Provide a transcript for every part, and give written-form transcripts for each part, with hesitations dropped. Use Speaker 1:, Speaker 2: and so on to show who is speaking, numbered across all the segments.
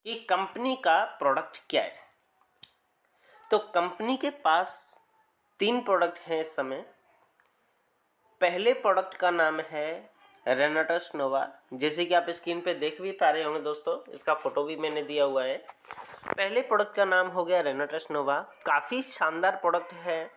Speaker 1: कि कंपनी का प्रोडक्ट क्या है। तो कंपनी के पास 3 प्रोडक्ट हैं इस समय। पहले प्रोडक्ट का नाम है रेनाटस नोवा, जैसे कि आप स्क्रीन पे देख भी पा रहे होंगे दोस्तों, इसका फोटो भी मैंने दिया हुआ है। पहले प्रोडक्ट का नाम हो गया रेनाटस नोवा, काफ़ी शानदार प्रोडक्ट है।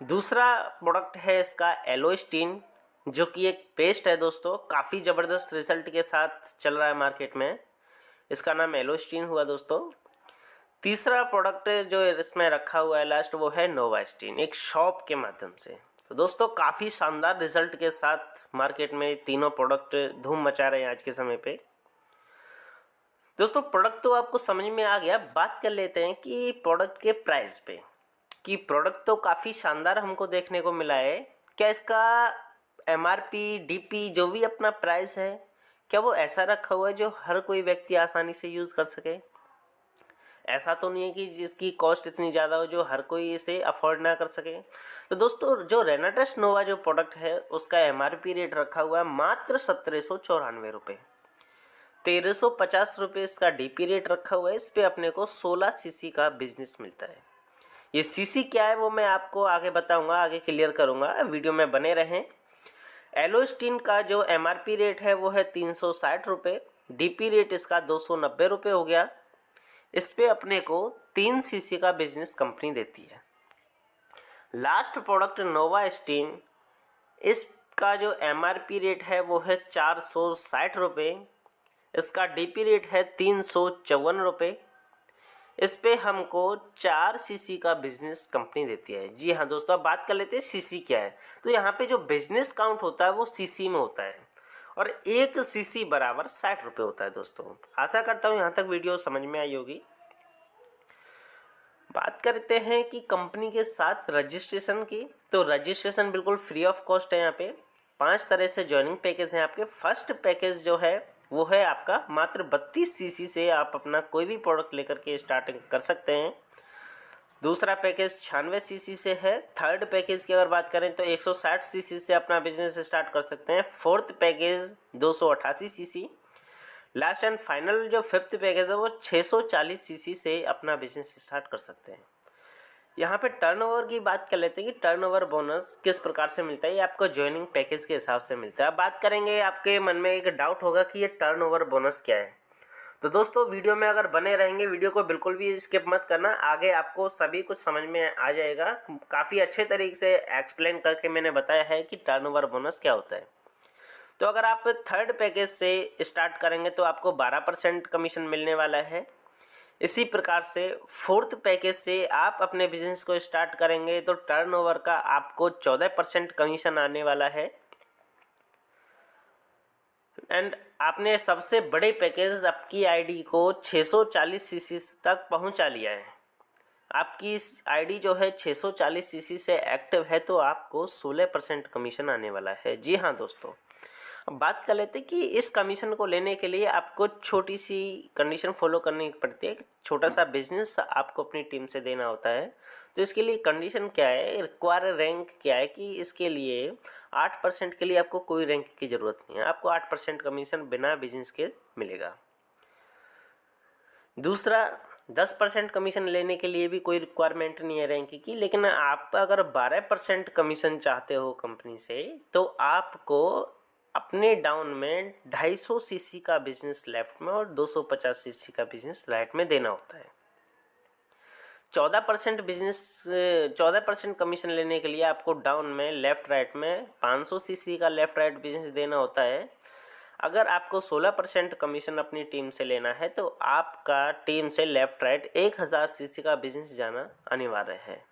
Speaker 1: दूसरा प्रोडक्ट है इसका एलोस्टीन, जो कि एक पेस्ट है दोस्तों, काफ़ी ज़बरदस्त रिजल्ट के साथ चल रहा है मार्केट में। इसका नाम एलोस्टीन हुआ दोस्तों। तीसरा प्रोडक्ट जो इसमें रखा हुआ है लास्ट, वो है नोवास्टीन, एक शॉप के माध्यम से। तो दोस्तों काफ़ी शानदार रिजल्ट के साथ मार्केट में तीनों प्रोडक्ट धूम मचा रहे हैं आज के समय पे। दोस्तों प्रोडक्ट तो आपको समझ में आ गया, बात कर लेते हैं कि प्रोडक्ट के प्राइस पे। कि प्रोडक्ट तो काफ़ी शानदार हमको देखने को मिला है, क्या इसका एमआरपी डीपी जो भी अपना प्राइस है, क्या वो ऐसा रखा हुआ है जो हर कोई व्यक्ति आसानी से यूज़ कर सके? ऐसा तो नहीं है कि जिसकी कॉस्ट इतनी ज़्यादा हो जो हर कोई इसे अफोर्ड ना कर सके। तो दोस्तों जो रेनाटस नोवा जो प्रोडक्ट है उसका एमआरपी रेट रखा हुआ है मात्र 1794 रुपये। 1350 रुपये इसका डीपी रेट रखा हुआ है। इस पर अपने को 16 सीसी का बिजनेस मिलता है। ये सीसी क्या है वो मैं आपको आगे बताऊंगा, आगे क्लियर करूंगा, वीडियो में बने रहें। एलोस्टीन का जो एमआरपी रेट है वो है 360 रुपये, डीपी रेट इसका 290 रुपये हो गया। इस पे अपने को 3 सीसी का बिजनेस कंपनी देती है। लास्ट प्रोडक्ट नोवास्टीन, इसका जो एमआरपी रेट है वो है 460 रुपये, इसका डीपी रेट है 354 रुपये। इस पे हमको 4 सीसी का बिजनेस कंपनी देती है। जी हाँ दोस्तों, अब बात कर लेते हैं सीसी क्या है। तो यहाँ पे जो बिजनेस काउंट होता है वो सीसी में होता है और 1 सीसी बराबर 60 रुपये होता है दोस्तों। आशा करता हूँ यहाँ तक वीडियो समझ में आई होगी। बात करते हैं कि कंपनी के साथ रजिस्ट्रेशन की। तो रजिस्ट्रेशन बिल्कुल फ्री ऑफ कॉस्ट है। यहाँ पे 5 तरह से ज्वाइनिंग पैकेज हैं आपके। फर्स्ट पैकेज जो है वो है आपका मात्र 32 सीसी से आप अपना कोई भी प्रोडक्ट लेकर के स्टार्टिंग कर सकते हैं। दूसरा पैकेज 96 सीसी से है। थर्ड पैकेज की अगर बात करें तो 160 सीसी से अपना बिजनेस स्टार्ट कर सकते हैं। Fourth package 288 CC. Last and final जो फिफ्थ पैकेज है वो 640 सीसी से अपना बिजनेस स्टार्ट कर सकते हैं। यहाँ पे टर्नओवर की बात कर लेते हैं कि टर्नओवर बोनस किस प्रकार से मिलता है। ये आपको ज्वाइनिंग पैकेज के हिसाब से मिलता है। अब बात करेंगे, आपके मन में एक डाउट होगा कि ये टर्नओवर बोनस क्या है। तो दोस्तों वीडियो में अगर बने रहेंगे, वीडियो को बिल्कुल भी स्किप मत करना, आगे आपको सभी कुछ समझ में आ जाएगा। काफ़ी अच्छे तरीके से एक्सप्लेन करके मैंने बताया है कि टर्नओवर बोनस क्या होता है। तो अगर आप थर्ड पैकेज से स्टार्ट करेंगे तो आपको 12% कमीशन मिलने वाला है। इसी प्रकार से फोर्थ पैकेज से आप अपने बिजनेस को स्टार्ट करेंगे तो टर्नओवर का आपको 14% कमीशन आने वाला है। एंड आपने सबसे बड़े पैकेज आपकी आईडी को 640 सीसी तक पहुंचा लिया है। आपकी इस आईडी जो है 640 सीसी से एक्टिव है तो आपको 16% कमीशन आने वाला है। जी हाँ दोस्तों, अब बात कर लेते हैं कि इस कमीशन को लेने के लिए आपको छोटी सी कंडीशन फॉलो करनी पड़ती है। छोटा सा बिजनेस आपको अपनी टीम से देना होता है। तो इसके लिए कंडीशन क्या है, रिक्वायर रैंक क्या है कि इसके लिए 8% के लिए आपको कोई रैंक की ज़रूरत नहीं है। आपको 8% कमीशन बिना बिजनेस के मिलेगा। दूसरा, 10% कमीशन लेने के लिए भी कोई रिक्वायरमेंट नहीं है रैंक की, लेकिन आप अगर 12% कमीशन चाहते हो कंपनी से तो आपको अपने डाउन में 250 सीसी का बिजनेस लेफ्ट में और 250 सीसी का बिजनेस राइट में देना होता है। 14% कमीशन लेने के लिए आपको डाउन में लेफ्ट राइट में 500 सीसी का लेफ्ट राइट बिजनेस देना होता है। अगर आपको 16% कमीशन अपनी टीम से लेना है तो आपका टीम से लेफ्ट राइट 1000 सीसी का बिजनेस जाना अनिवार्य है।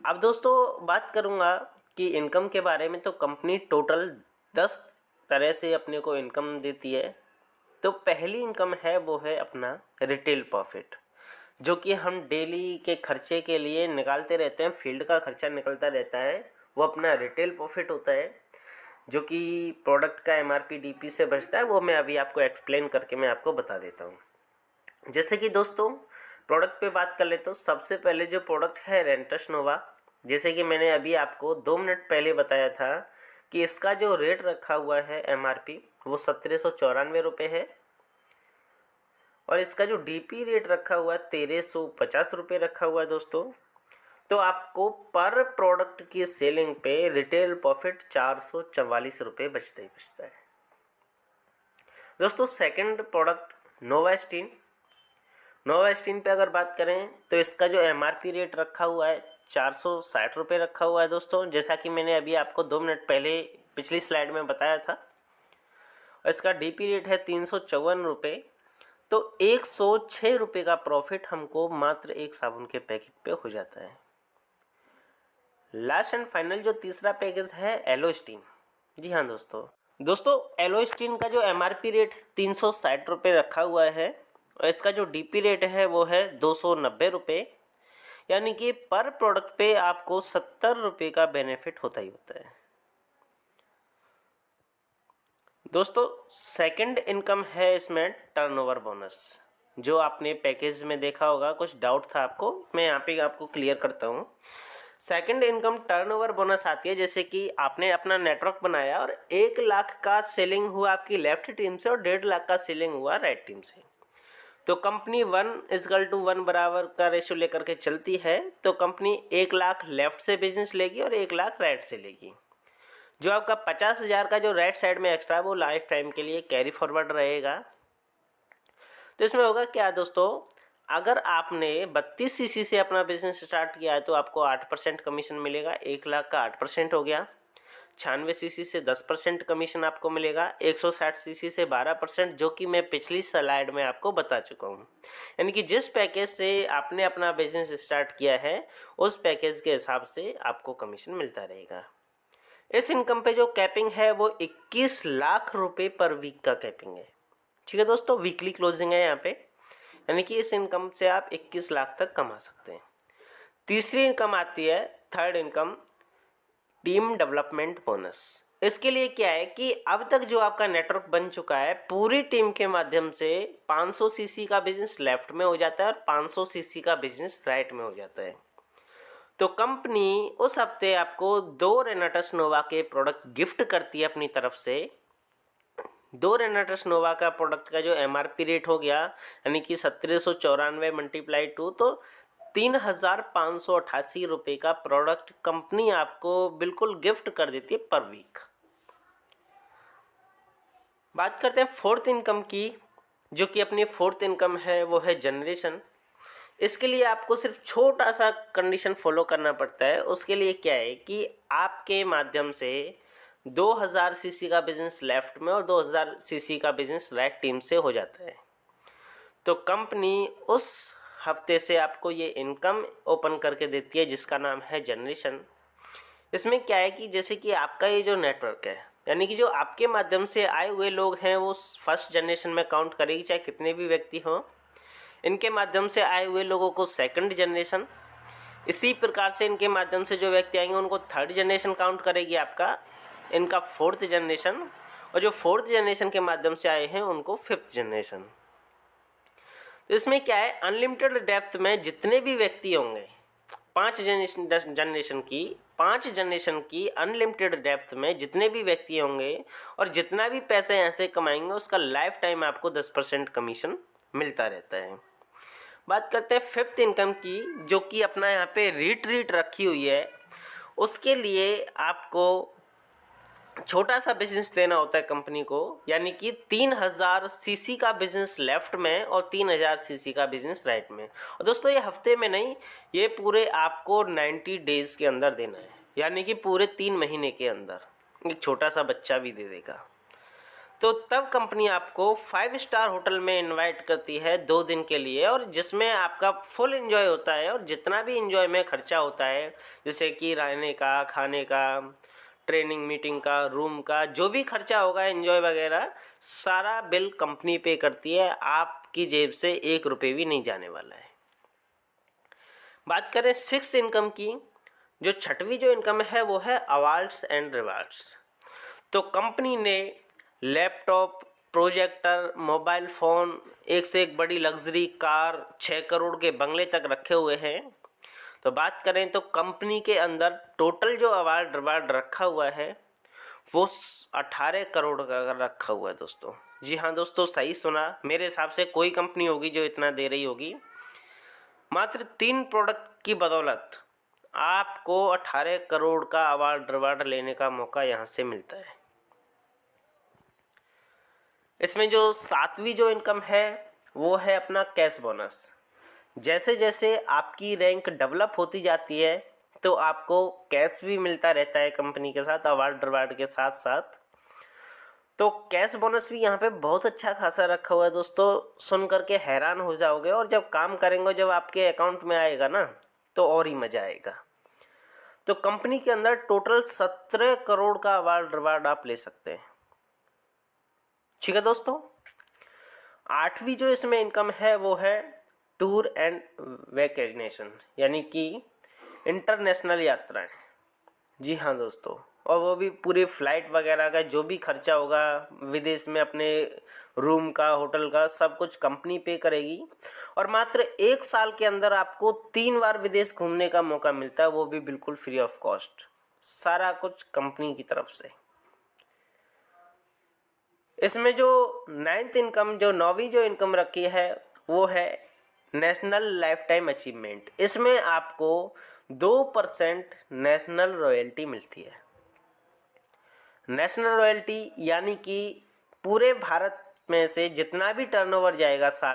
Speaker 1: अब दोस्तों बात करूंगा कि इनकम के बारे में। तो कंपनी टोटल 10 तरह से अपने को इनकम देती है। तो पहली इनकम है वो है अपना रिटेल प्रॉफिट, जो कि हम डेली के खर्चे के लिए निकालते रहते हैं। फील्ड का खर्चा निकलता रहता है, वो अपना रिटेल प्रॉफिट होता है, जो कि प्रोडक्ट का एमआरपी डीपी से बचता है। वो मैं अभी आपको एक्सप्लेन करके मैं आपको बता देता हूँ। जैसे कि दोस्तों प्रोडक्ट पे बात कर लेते हो। सबसे पहले जो प्रोडक्ट है रेनाटस नोवा, जैसे कि मैंने अभी आपको 2 मिनट पहले बताया था कि इसका जो रेट रखा हुआ है एमआरपी वो 1794 रुपये है। और इसका जो डीपी रेट रखा हुआ है 1350 रुपये रखा हुआ है दोस्तों। तो आपको पर प्रोडक्ट की सेलिंग पे रिटेल प्रॉफिट 444 रुपये बचता ही बचता है दोस्तों। Second product नोवास्टिन। नोवास्टिन पे अगर बात करें तो इसका जो एमआरपी रेट रखा हुआ है 460 रुपये रखा हुआ है दोस्तों, जैसा कि मैंने अभी आपको 2 मिनट पहले पिछली स्लाइड में बताया था। और इसका डीपी रेट है 354 रुपये। तो 106 रुपये का प्रॉफिट हमको मात्र एक साबुन के पैकेट पे हो जाता है। लास्ट एंड फाइनल जो तीसरा पैकेज है एलोस्टीन। जी हाँ दोस्तों एलोस्टीन का जो एमआरपी रेट 360 रुपये रखा हुआ है और इसका जो डीपी रेट है वो है 290 रुपये, यानी कि पर प्रोडक्ट पे आपको 70 रुपये का बेनिफिट होता ही होता है दोस्तों। सेकंड इनकम है इसमें टर्नओवर बोनस, जो आपने पैकेज में देखा होगा, कुछ डाउट था आपको, मैं यहाँ पे आपको क्लियर करता हूँ। सेकंड इनकम टर्नओवर बोनस आती है जैसे कि आपने अपना नेटवर्क बनाया और 1 लाख का सेलिंग हुआ आपकी लेफ्ट टीम से और 1.5 लाख का सेलिंग हुआ राइट टीम से। तो कंपनी 1:1 बराबर का रेशियो लेकर के चलती है। तो कंपनी 1 लाख लेफ्ट से बिजनेस लेगी और 1 लाख राइट से लेगी। जो आपका 50,000 का जो राइट साइड में एक्स्ट्रा वो लाइफ टाइम के लिए कैरी फॉरवर्ड रहेगा। तो इसमें होगा क्या दोस्तों, अगर आपने 32 सीसी से अपना बिजनेस स्टार्ट किया है तो आपको 8% कमीशन मिलेगा। 1 लाख का 8% हो गया। 96 सीसी से 10% कमीशन आपको मिलेगा। 160 सीसी से 12%, जो कि मैं पिछली स्लाइड में आपको बता चुका हूँ। यानी कि जिस पैकेज से आपने अपना बिजनेस स्टार्ट किया है उस पैकेज के हिसाब से आपको कमीशन मिलता रहेगा। इस इनकम पे जो कैपिंग है वो 21 लाख रुपए पर वीक का कैपिंग है। ठीक है दोस्तों, वीकली क्लोजिंग है यहाँ पे, यानी कि इस इनकम से आप 21 लाख तक कमा सकते हैं। तीसरी इनकम आती है third income, team development bonus. इसके लिए क्या है कि अब तक जो आपका नेटवर्क बन चुका है पूरी टीम के माध्यम से 500 सीसी का बिजनेस लेफ्ट में हो जाता है और 500 सीसी का बिजनेस राइट में हो जाता है। तो कंपनी उस हफ्ते आपको 2 रेनाटस नोवा के प्रोडक्ट गिफ्ट करती है अपनी तरफ से। 2 रेनाटस नोवा का प्रोडक्ट का जो एमआरपी रेट हो गया यानी कि 1794 मल्टीप्लाई 2, तो 3,588 रुपये का प्रोडक्ट कंपनी आपको बिल्कुल गिफ्ट कर देती है पर वीक। बात करते हैं फोर्थ इनकम की, जो कि अपनी फोर्थ इनकम है वो है जनरेशन। इसके लिए आपको सिर्फ छोटा सा कंडीशन फॉलो करना पड़ता है। उसके लिए क्या है कि आपके माध्यम से 2000 सीसी का बिजनेस लेफ्ट में और 2000 सीसी का बिजनेस राइट टीम से हो जाता है। तो कंपनी उस हफ्ते से आपको ये इनकम ओपन करके देती है जिसका नाम है जनरेशन। इसमें क्या है कि जैसे कि आपका ये जो नेटवर्क है, यानी कि जो आपके माध्यम से आए हुए लोग हैं वो फर्स्ट जनरेशन में काउंट करेगी, चाहे कितने भी व्यक्ति हों। इनके माध्यम से आए हुए लोगों को सेकंड जनरेशन, इसी प्रकार से इनके माध्यम से जो व्यक्ति आएंगे उनको थर्ड जनरेशन काउंट करेगी आपका, इनका फोर्थ जनरेशन, और जो फोर्थ जनरेशन के माध्यम से आए हैं उनको फिफ्थ जनरेशन। तो इसमें क्या है, अनलिमिटेड डेप्थ में जितने भी व्यक्ति होंगे, 5 जनरेशन की अनलिमिटेड डेप्थ में जितने भी व्यक्ति होंगे और जितना भी पैसे ऐसे कमाएंगे उसका लाइफ टाइम आपको 10% कमीशन मिलता रहता है। बात करते हैं फिफ्थ इनकम की, जो कि अपना यहाँ पे रीट रखी हुई है। उसके लिए आपको छोटा सा बिजनेस लेना होता है कंपनी को, यानी कि 3000 सीसी का बिजनेस लेफ्ट में और 3000 सीसी का बिजनेस राइट में। और दोस्तों ये हफ्ते में नहीं, ये पूरे आपको 90 डेज के अंदर देना है, यानी कि पूरे 3 महीने के अंदर। एक छोटा सा बच्चा भी दे देगा। तो तब कंपनी आपको 5 स्टार होटल में इनवाइट करती है 2 दिन के लिए, और जिसमें आपका फुल एंजॉय होता है। और जितना भी एंजॉय में खर्चा होता है, जैसे कि रहने का, खाने का, ट्रेनिंग मीटिंग का, रूम का, जो भी खर्चा होगा एंजॉय वगैरह, सारा बिल कंपनी पे करती है। आपकी जेब से 1 रुपये भी नहीं जाने वाला है। बात करें सिक्स्थ इनकम की, जो छठवीं जो इनकम है वो है अवार्ड्स एंड रिवार्ड्स। तो कंपनी ने लैपटॉप, प्रोजेक्टर, मोबाइल फ़ोन, एक से एक बड़ी लग्जरी कार, 6 करोड़ के बंगले तक रखे हुए हैं। तो बात करें तो कंपनी के अंदर टोटल जो अवार्ड रिवार्ड रखा हुआ है वो 18 करोड़ का रखा हुआ है दोस्तों। जी हाँ दोस्तों, सही सुना। मेरे हिसाब से कोई कंपनी होगी जो इतना दे रही होगी। मात्र 3 प्रोडक्ट की बदौलत आपको 18 करोड़ का अवार्ड लेने का मौका यहाँ से मिलता है। इसमें जो 7वीं जो इनकम है वो है अपना कैश बोनस। जैसे जैसे आपकी रैंक डेवलप होती जाती है तो आपको कैश भी मिलता रहता है कंपनी के साथ, अवार्ड के साथ साथ। तो कैश बोनस भी यहाँ पे बहुत अच्छा खासा रखा हुआ है दोस्तों, सुन करके हैरान हो जाओगे। और जब काम करेंगे, जब आपके अकाउंट में आएगा ना, तो और ही मज़ा आएगा। तो कंपनी के अंदर टोटल 17 करोड़ का अवार्ड आप ले सकते हैं। ठीक है दोस्तों। 8वीं जो इसमें इनकम है वो है टूर एंड वैकेशनेशन, यानी कि इंटरनेशनल यात्राएं। जी हाँ दोस्तों, और वो भी पूरी फ्लाइट वगैरह का जो भी खर्चा होगा विदेश में, अपने रूम का, होटल का, सब कुछ कंपनी पे करेगी। और मात्र 1 साल के अंदर आपको 3 बार विदेश घूमने का मौका मिलता है, वो भी बिल्कुल फ्री ऑफ कॉस्ट, सारा कुछ कंपनी की तरफ से। इसमें जो 9th इनकम, जो 9वीं जो इनकम रखी है वो है नेशनल लाइफ टाइम अचीवमेंट। इसमें आपको 2% नेशनल रॉयल्टी मिलती है। नेशनल रॉयल्टी यानी कि पूरे भारत में से जितना भी टर्नओवर जाएगा साल